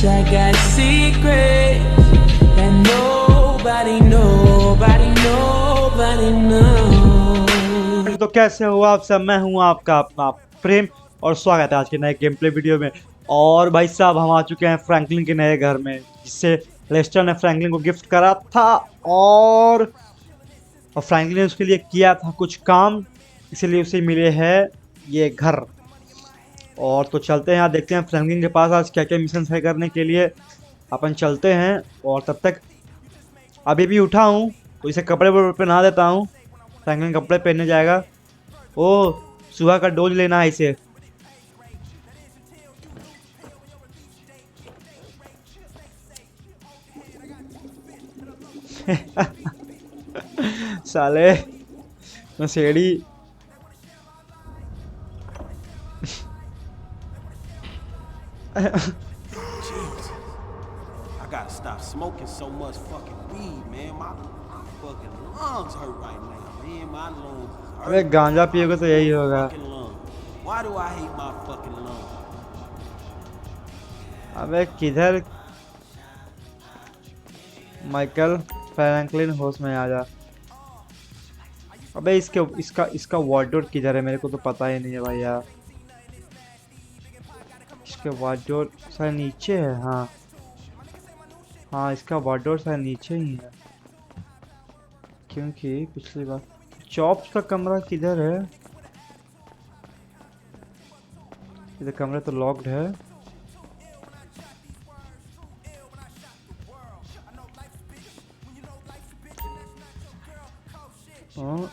I got secrets that nobody knows. तो कैसे हो आप सब, मैं हूं आपका अपना प्रेम और स्वागत है आज के नए गेम प्ले वीडियो में। और भाई साहब हम आ चुके हैं फ्रैंकलिन के नए घर में, जिससे लेस्टर ने फ्रैंकलिन को गिफ्ट करा था और फ्रैंकलिन ने उसके लिए किया था कुछ काम, इसीलिए उसे मिले हैं ये घर। और तो चलते हैं यहाँ, देखते हैं फ्रैंकलिन के पास आज क्या क्या मिशन है करने के लिए। अपन चलते हैं और तब तक अभी भी उठा हूँ तो इसे कपड़े पहना देता हूँ। फ्रैंकलिन कपड़े पहनने जाएगा। ओ सुबह का डोज लेना है इसे। साले नशेड़ी। I gotta stop smoking so much fucking weed, man. My fucking lungs hurt right now, man. My lungs hurt. अबे गांजा पियोगे तो यही होगा। Fucking lungs. Why do I hate my fucking lungs? अबे किधर माइकल फ्रैंकलिन, होश में आ जा। अबे इसका वार्डरोब किधर है, मेरे को तो पता ही नहीं है भाई यार। इसके वार्डरोब शायद नीचे है। हाँ हाँ, इसका वार्डरोब शायद नीचे ही है, क्योंकि पिछली बार चॉप्स का कमरा किधर है। इधर कमरा तो लॉक्ड है।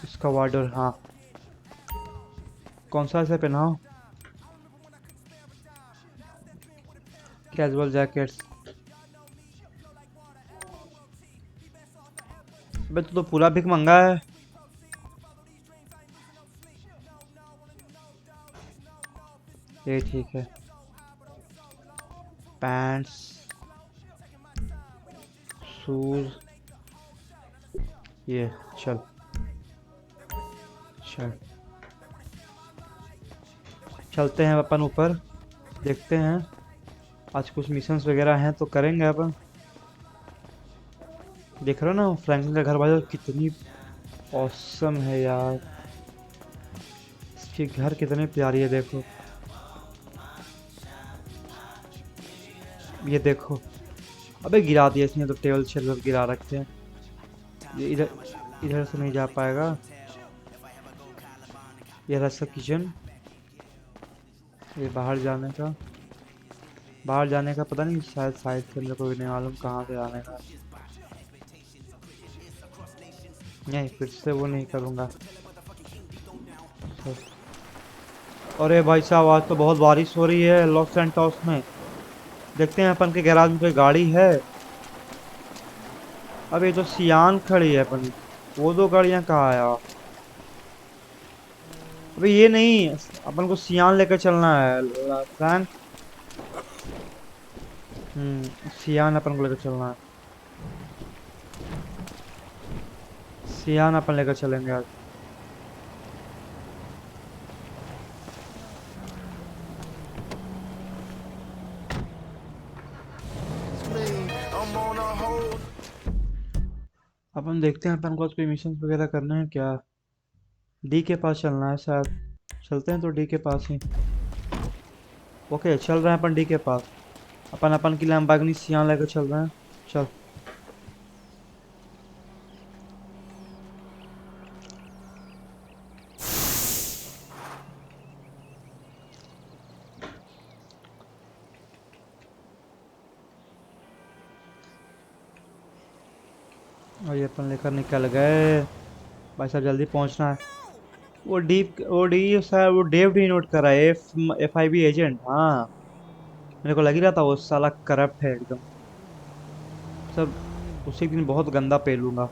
इसका वार्डरोब, हाँ कौन सा इसे पहनाओ। Casual jackets. अबे तू तो पूरा भिख मंगा है। ये ठीक है। पैंट्स, शूज, ये चल चल चलते हैं अपन ऊपर, देखते हैं आज कुछ मिशंस वगैरह हैं तो करेंगे अपन। देख रहे हो ना फ्रैंकलिन का घर बाजार कितनी औसम है यार। इसकी घर कितनी प्यारी है, देखो ये देखो। अबे गिरा दिया इसने तो, टेबल चेयर गिरा रखते हैं। ये इधर से नहीं जा पाएगा। ये रहा किचन। ये बाहर जाने का पता नहीं, शायद साइड से मेरे को भी नहीं मालूम कहाँ से आने का। नहीं फिर से वो नहीं करूँगा। अरे भाई साहब आज तो बहुत बारिश हो रही है लॉस सैंटोस में। देखते हैं अपन के गैराज में कोई गाड़ी है। अब ये तो सियान खड़ी है अपन, वो दो गाड़ियाँ कहाँ आया। अबे ये नहीं, अपन को सियान लेकर चलना है फ्रैंक। सियान अपन को लेकर चलना है। सियान अपन लेकर चलेंगे आज। अपन देखते हैं अपन को आज कोई मिशन वगैरह करना है क्या। डी के पास चलना है शायद। चलते हैं तो डी के पास ही। ओके चल रहे हैं अपन डी के पास। अपन की लैम्बोर्गिनी सियान लेकर चल रहे हैं। चल और ये अपन लेकर निकल गए। भाई साहब जल्दी पहुंचना है। वो डी शायद वो डेव डी नोट करा है। FIB agent. हाँ मेरे को लग ही रहा था वो साला करप्ट है एकदम। सब उसी दिन बहुत गंदा पेलूंगा।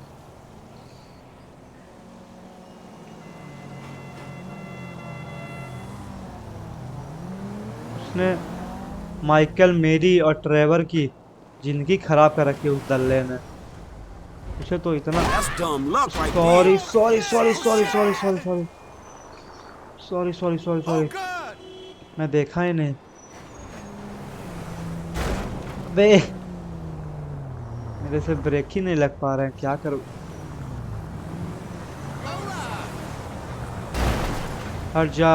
उसने माइकल, मेरी और ट्रेवर की जिंदगी खराब कर रखी है उस दल्ले ने। उसे तो इतना sorry sorry sorry sorry sorry sorry sorry sorry sorry sorry sorry मैं देखा ही नहीं। अबे मेरे से ब्रेक ही नहीं लग पा रहे हैं, क्या करूं। हट जा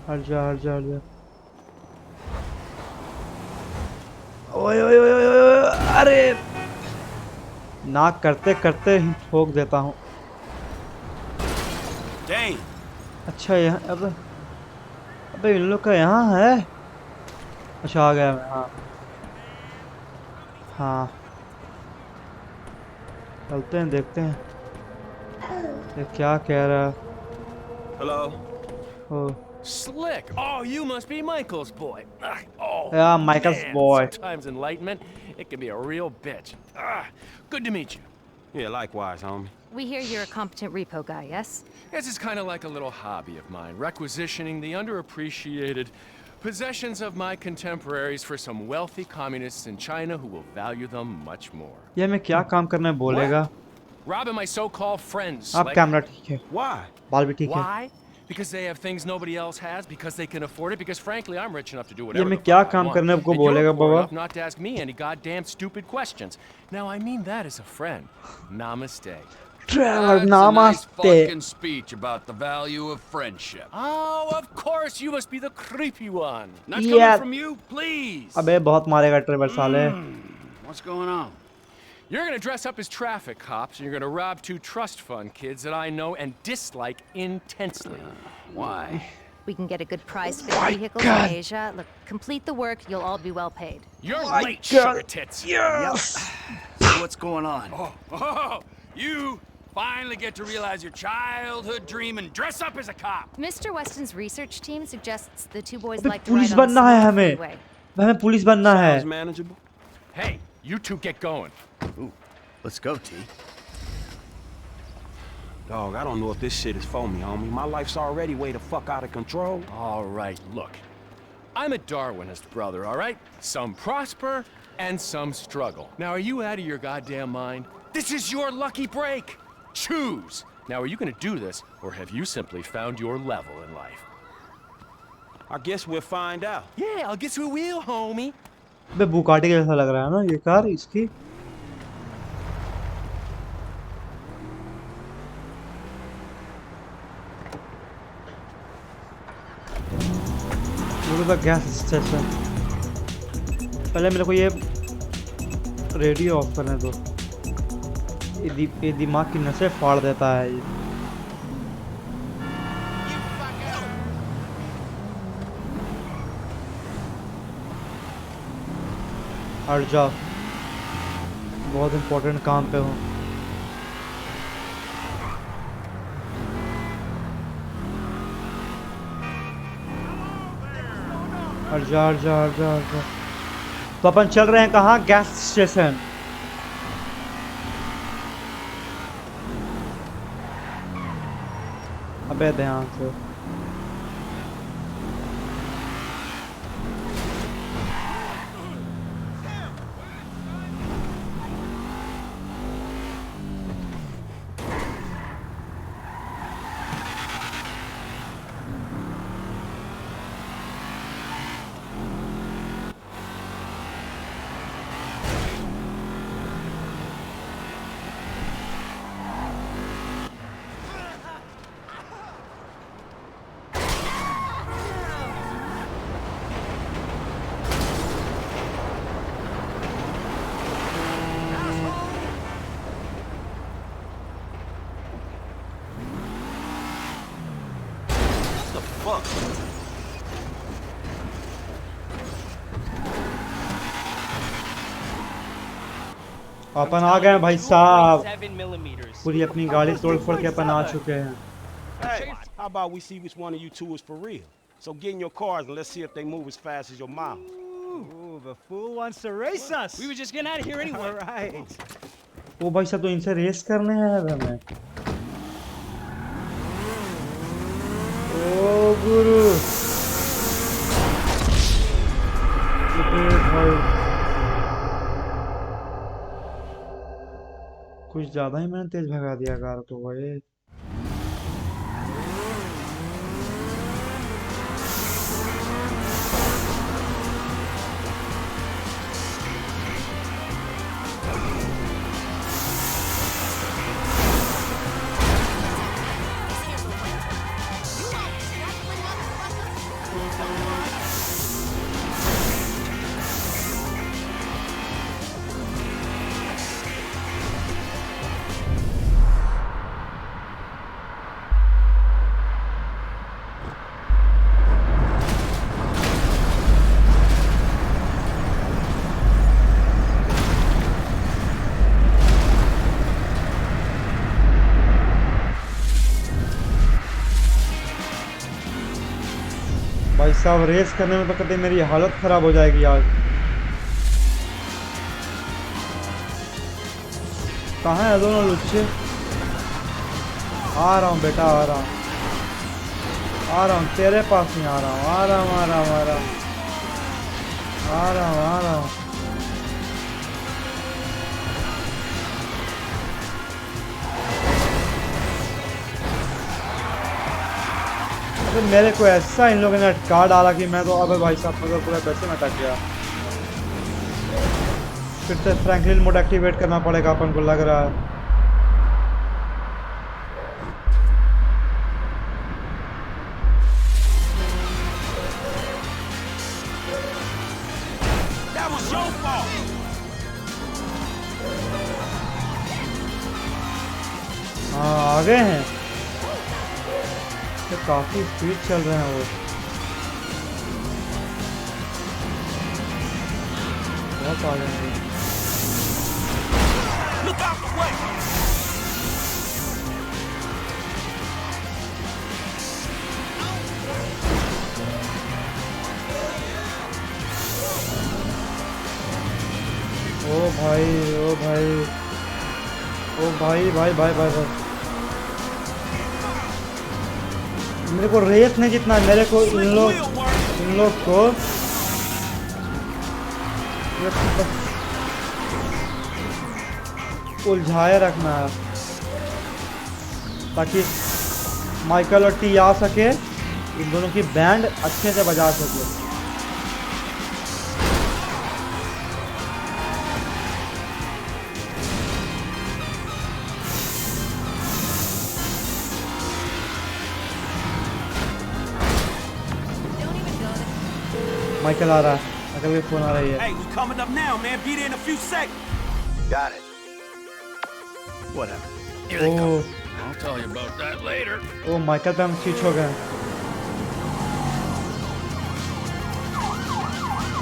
हट जा हट जा हट जा। ओए ओए ओए ओए ओए, ओए, अरे ना करते करते ही ठोक देता हूँ। Damn. अच्छा यहाँ अब अबे इन लोग का यहाँ है। अच्छा आ गया मैं। हाँ हाँ चलते हैं देखते हैं ये क्या कह रहा है। Hello. Oh Slick! Oh, you must be Michael's boy. Oh, yeah Michael's man. Boy. Sometimes enlightenment, it can be a real bitch. Good to meet you. Yeah, likewise, homie. We hear you're a competent repo guy, yes? This is kind of like a little hobby of mine, requisitioning the underappreciated possessions of my contemporaries for some wealthy communists in China who will value them much more. ये मैं क्या काम करना है बोलेगा। Robbing my so-called friends, आप Slick. Camera ठीक है, Why? बाल भी ठीक है। Why? Because they have things nobody else has, because they can afford it, because frankly, I'm rich enough to do ये whatever मैं the क्या fuck I काम want. करने को And you're बोलेगा poor Baba. enough not to ask me any goddamn stupid questions. Now, I mean that as a friend. Namaste. Trevor That's a nice नमस्ते। fucking speech about the value of friendship. Oh, of course, you must be the creepy one. That's Yeah. coming from you, please. अबे बहुत मारेगा Trevor साले। What's going on? You're gonna dress up as traffic cops, and you're gonna rob two trust fund kids that I know and dislike intensely. Why? We can get a good price for the vehicles in Asia. Look, complete the work, you'll all be well paid. You're late, sugar tits. Yes. So what's going on? Oh, you finally get to realize your childhood dream and dress up as a cop. Mr. Weston's research team suggests the two boys अबे like to ride police on the बनना है small हमें। freeway. हमें police बनना है। Sounds manageable. Hey, you two get going. Ooh, let's go, T. Dog, I don't know if this shit is for me, homie. My life's already way the fuck out of control. All right, look. I'm a Darwinist, brother, all right? Some prosper and some struggle. Now, are you out of your goddamn mind? This is your lucky break. Choose. Now, are you gonna do this, or have you simply found your level in life? I guess we'll find out. Yeah, I'll get you a wheel, homie. अबे Bugatti जैसा लग रहा है ना ये car इसकी। Gas station. पहले मेरे को ये रेडियो ऑफ करने दो। ये दिमाग की नसें फाड़ देता है ये। हट जाओ, बहुत इम्पोर्टेंट काम पे हूँ। हट जा हट जा हट जा हट जा। तो अपन चल रहे हैं कहाँ? Gas station. अबे ध्यान से। Fuck. अपन आ गए हैं भाई साहब। 7mm. पूरी अपनी गाड़ी तोड़ फोड़ के अपन आ चुके हैं। Hey, how about we see which one of you two is for real? So get in your cars and let's see if they move as fast as your mouth. Ooh, the fool wants to race us. We were just getting out of here anyway. All right. वो भाई साहब तो इनसे race करने हैं हमें। ओ गुरु भाई कुछ ज्यादा ही मैंने तेज भगा दिया कार को भाई। साहब रेस करने में तो कभी मेरी हालत खराब हो जाएगी आज। कहाँ है दोनों लुच्चे? आ रहा हूँ बेटा, आ रहा हूँ, आ रहा हूँ, तेरे पास नहीं आ रहा हूँ, आ रहा हूँ, आ रहा हूँ, आ रहा हूँ, आ रहा हूँ, आ रहा हूँ। अबे मेरे को ऐसा इन लोगों ने अटका डाला कि मैं तो, अबे भाई साहब मतलब पूरा पैसे में अटक गया। फिर से फ्रैंकलिन मोड एक्टिवेट करना पड़ेगा अपन को लग रहा है। That was your fault. हाँ आ गए हैं, तो काफी स्पीड चल रहे हैं वो। बहुत आ गए हैं। Look out the way. ओ भाई, ओ भाई, ओ भाई, भाई भाई भाई भाई, मेरे को रेस नहीं जितना, मेरे को इन लोग को उलझाए रखना है ताकि माइकल और टी आ सके, इन दोनों की बैंड अच्छे से बजा सके। माइकल आ रहा है, माइकल की फोन आ रही है। Hey, we coming up now, man. Be there in a few seconds. Got it. Whatever. Here they come. I'll tell you about that later. Oh Michael पे हम स्विच हो गए।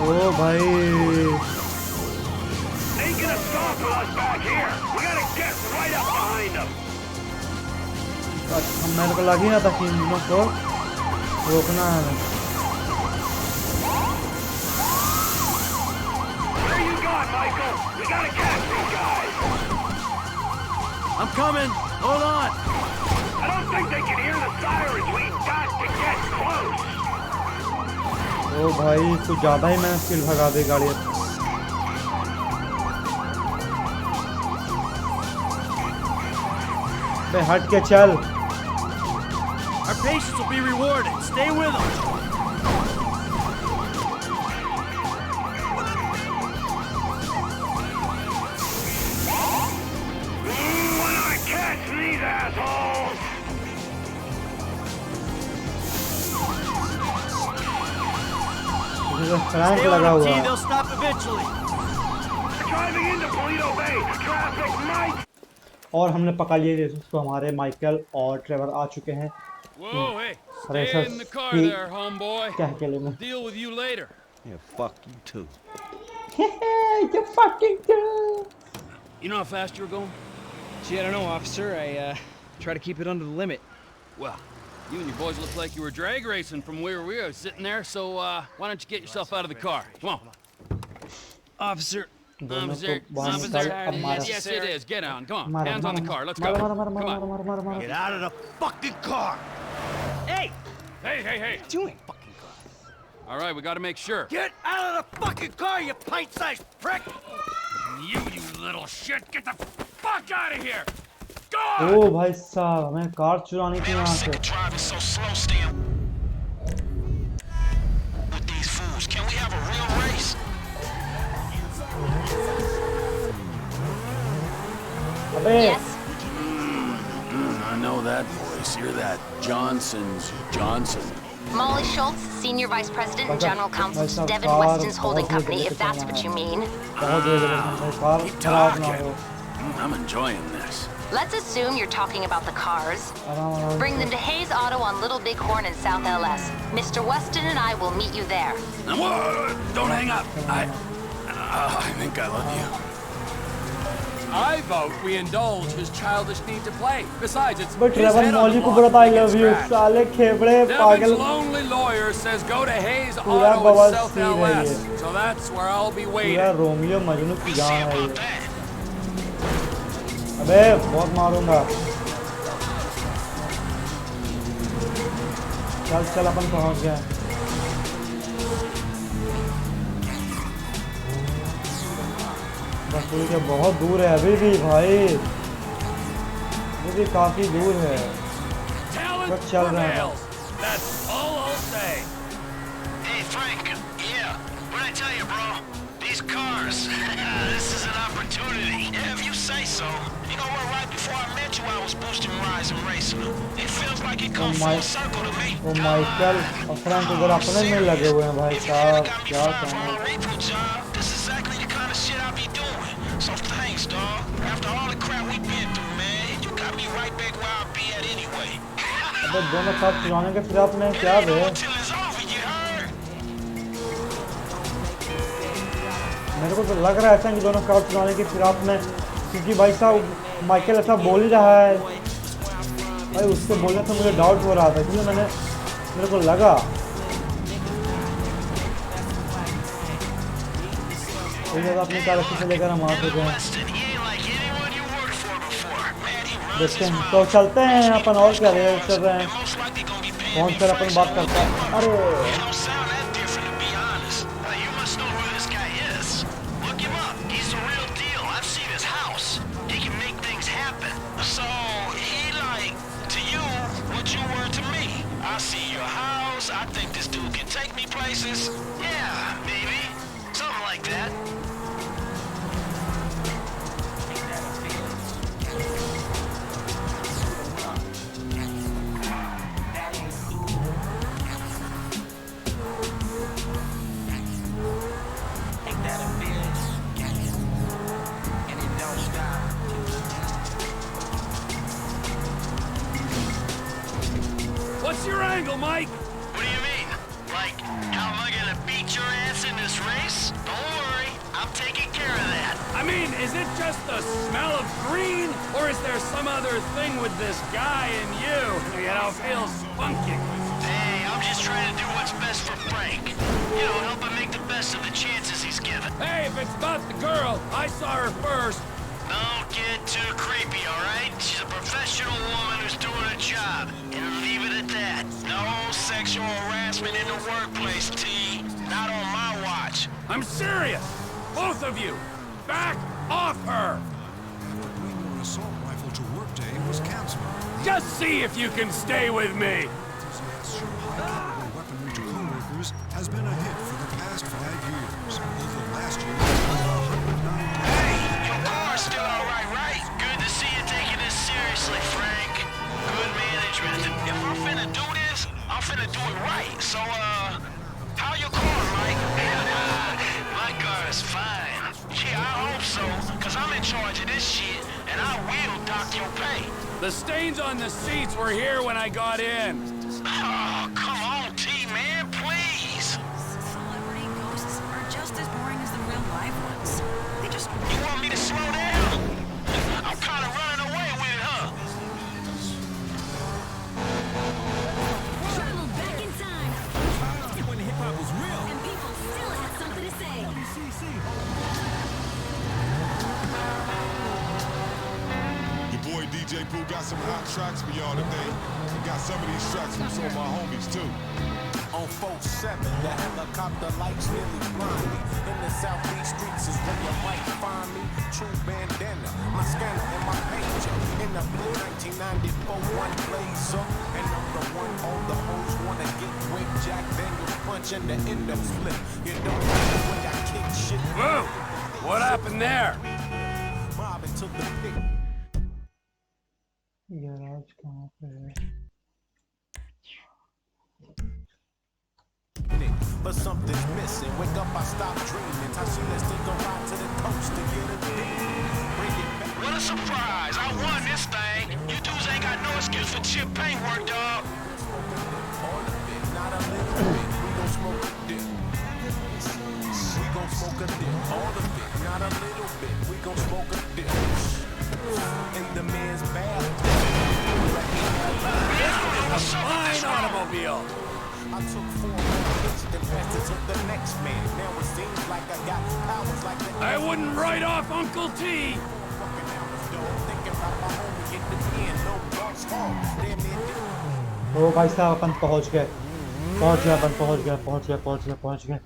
ओ भाई, Ain't gonna stop with us back here. We gotta get right up behind them. मेरे को लग ही ना था कि इन दोनों को रोकना है। Where you going, Michael? We gotta catch these guys. I'm coming. Hold on. I don't think they can hear the sirens. We got to get close. ओ भाई कुछ ज्यादा ही मैंने स्पीड भगा दी गाड़ी। बे हट के चल। Our patience will be rewarded. Stay with them. When I catch these assholes. Frank लगा हुआ है। They'll stop eventually. Driving into Polito Bay. Traffic might. और हमने पकड़ लिए उसको, हमारे माइकल और ट्रेवर आ चुके हैं। Whoa, hey. Stay racers in the car की there, homeboy. क्या अकेले में। Deal with you later. Yeah, fuck you too. You fucking do. You know how fast you were going? Gee, I don't know, officer. I try to keep it under the limit. Well, you and your boys look like you were drag racing from where we were sitting there, so why don't you get yourself out of the car? Come on. Officer. Officer, yes, it is. Get on. Come on. Hands on the car. Let's go. Come on. Get out of the fucking car. Hey! Hey, hey, hey. What are you doing? All right, we got to make sure. Get out of the fucking car, you pint-sized prick! You little shit. Get the fuck out of here. Go on. ओ भाई साहब, हमें car चुरानी थी यहाँ से। Driving so slow, Stan. With these fools, can we have a real race? अबे Yes? I know that voice. You're that Johnson. Molly Schultz, Senior Vice President and General Counsel Myself, to Devin car, Weston's holding car, company, if that's what you mean. बहुत देर लगी, car Keep खराब ना talking. हो। I'm enjoying this. Let's assume you're talking about the cars. आराम Bring them to Hayes Auto on Little Bighorn in South LS. Mr. Weston and I will meet you there. Now, whoa, don't hang up. I think I love you. I vote we indulge his childish need to play. Besides, it's but his Trevor head on Molly the को block बोला था I that love gets you scratched. साले खेबड़े Devin's पागल lonely lawyer says go to Hayes पूरा Auto in बवाल South scene है LS. ये So that's where I'll be पूरा waiting. रोमियो मजनू की जान है ये अबे बहुत मारूंगा चल चल अपन पहुंच गए बस पुल के बहुत दूर है अभी भी भाई अभी भी काफी दूर है Talent बस चल रहे हैं prevails. That's all I'll say. Hey, Frank. Yeah. What'd I tell you, bro? These cars. This is an opportunity. Yeah, if you say so. You know what? Right before I met you, I was boosting rides and racing them. It feels like it comes full circle to me. वो Michael और Frank उधर अपने में लगे हुए हैं भाई साहब क्या कहना This is exactly the kind of shit I be doing. So thanks, dog. After all the crap we've been through, man, you got me right back where I be at anyway. अबे दोनों साथ चलाने के फिर आपने क्या बे मेरे को तो लग रहा है ऐसा कि दोनों कार चलाने की फिराक में क्योंकि भाई साहब माइकल ऐसा बोल ही रहा है भाई उसके बोलने से मुझे डाउट हो रहा था इसलिए मेरे को लगा अपनी कार अच्छे से लेकर हम आ चुके हैं देखते हैं तो चलते हैं अपन और क्या रेस कर रहे हैं कौन कर अपन बात करते हैं अरे I see your house. I think this dude can take me places. Yeah, maybe. Something like that. What's your angle, Mike? What do you mean? Like, how am I gonna beat your ass in this race? Don't worry, I'm taking care of that. I mean, is it just the smell of green? Or is there some other thing with this guy and you? You know, feels spunky. Hey, I'm just trying to do what's best for Frank. You know, help him make the best of the chances he's given. Hey, if it's about the girl, I saw her first. Don't get too creepy, alright? She's a professional woman who's doing her job. And leave it at that. No sexual harassment in the workplace, T. Not on my watch. I'm serious. Both of you. Back off her. An assault rifle to work day was canceled. Just see if you can stay with me. Enthusiasts show high-caliber weaponry to co-workers has been a hit for the past 5 years. Over last year, Hey, your car's still alright, right? Good to see you taking this seriously, Frank. Good management. If I'm finna do this, I'm finna do it right. So, how your car, Mike? My car is fine. Yeah, I hope so, cause I'm in charge of this shit, and I will dock your pay. The stains on the seats were here when I got in. Oh, come on, T-Man, please. Celebrity ghosts are just as boring as the real life ones. They just... You want me to slow down? I'm kinda running away with it, huh? Travel back in time. When hip-hop was real. And people still had something to say. Your boy DJ Pooh got some hot tracks for y'all today. We got some of these tracks from some of my homies too. On 4-7, the helicopter lights nearly blind me. In the southeast streets is where you might find me. True bandana, my scanner and my pager. In the blue 1994 one blazer. And I'm the one all the hoes wanna get with. Jack Daniels punch and the endo split. You don't know the way I kick shit. Whoa! What happened there? Mobbing to the pick. Garage कहाँ पे है But something's missing. Wake up, I stop dreaming. How she let's take a ride to the coast to get a beat. Bring it back. What a surprise! I won this thing. You dudes ain't got no excuse for chip paint work, dog. All of it, not a little bit. We gon' smoke a dip. We gon' gon' smoke a dip, all of it, not a little bit. We gon' smoke a dip in the men's bathroom. What's up with this automobile? I took 4 minutes, then passed it to the next man. Now it seems like I got powers like the I wouldn't write off Uncle T. fucking hours, though. Thinking about my homie get the pen, no boss home. Damn near ओ भाई साहब अपन पहुंच गए पहुंच गए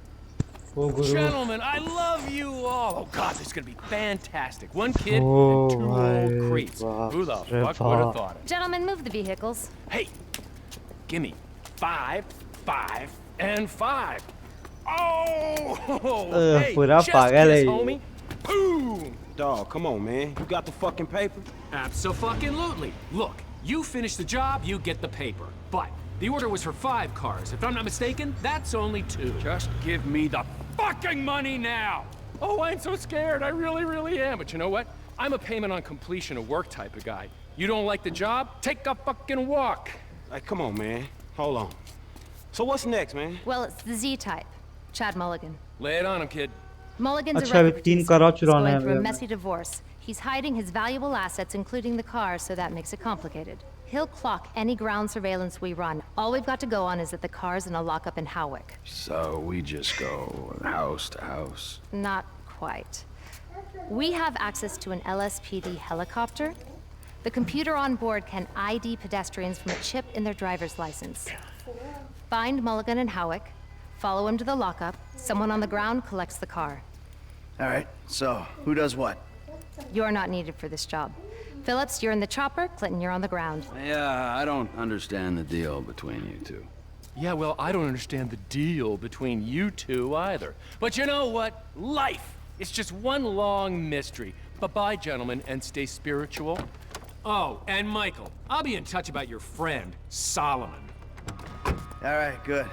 ओ गुरु Gentlemen, I love you all. Oh God, this is gonna be fantastic. One kid Oh, and 2 old my creeps. God. Who the fuck would have thought it? Gentlemen, move the vehicles. Hey, give me 5, 5, and 5. Oh, hey, पूरा chest पागल है kiss, ये। homie. Boom. Dog, come on, man. You got the fucking paper? Abso-fucking-lutely. Look, you finish the job, you get the paper. But the order was for 5 cars. If I'm not mistaken, that's only 2. Just give me the Fucking money now! Oh, I'm so scared. I really, really am. But you know what? I'm a payment on completion of work type of guy. You don't like the job? Take a fucking walk. Hey, come on, man. Hold on. So what's next, man? Well, it's the Z-type. Chad Mulligan. Lay it on him, kid. Mulligan's a अच्छा अभी record 3 producer. Crore He's चुराने going through a हैं messy divorce. He's hiding his valuable assets, including the car, so that makes it complicated. He'll clock any ground surveillance we run. All we've got to go on is that the car's in a lockup in Howick. So we just go house to house. Not quite. We have access to an LSPD helicopter. The computer on board can ID pedestrians from a chip in their driver's license. Find Mulligan and Howick, follow him to the lockup. Someone on the ground collects the car. All right, so who does what? You're not needed for this job. Phillips, you're in the chopper. Clinton, you're on the ground. Yeah, I don't understand the deal between you two. Yeah, well, I don't understand the deal between you two either. But you know what? Life is just one long mystery. Bye-bye, gentlemen, and stay spiritual. Oh, and Michael, I'll be in touch about your friend, Solomon. All right, good.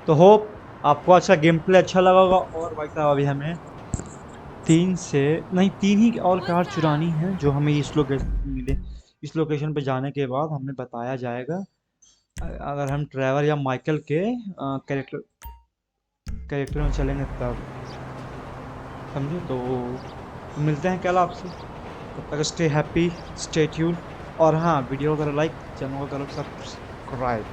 तो hope आपको अच्छा game play अच्छा लगा होगा। और भाई साहब अभी हमें 3 ही और कार चुरानी है जो हमें इस लोकेशन मिले। इस लोकेशन पे जाने के बाद हमें बताया जाएगा अगर हम ट्रेवर या माइकल के कैरेक्टर में चलेंगे तब, समझे। तो मिलते हैं कल आपसे, तब तक स्टे हैप्पी, स्टे ट्यून्ड। और हाँ, वीडियो को करो लाइक, चैनल को करो सब्सक्राइब।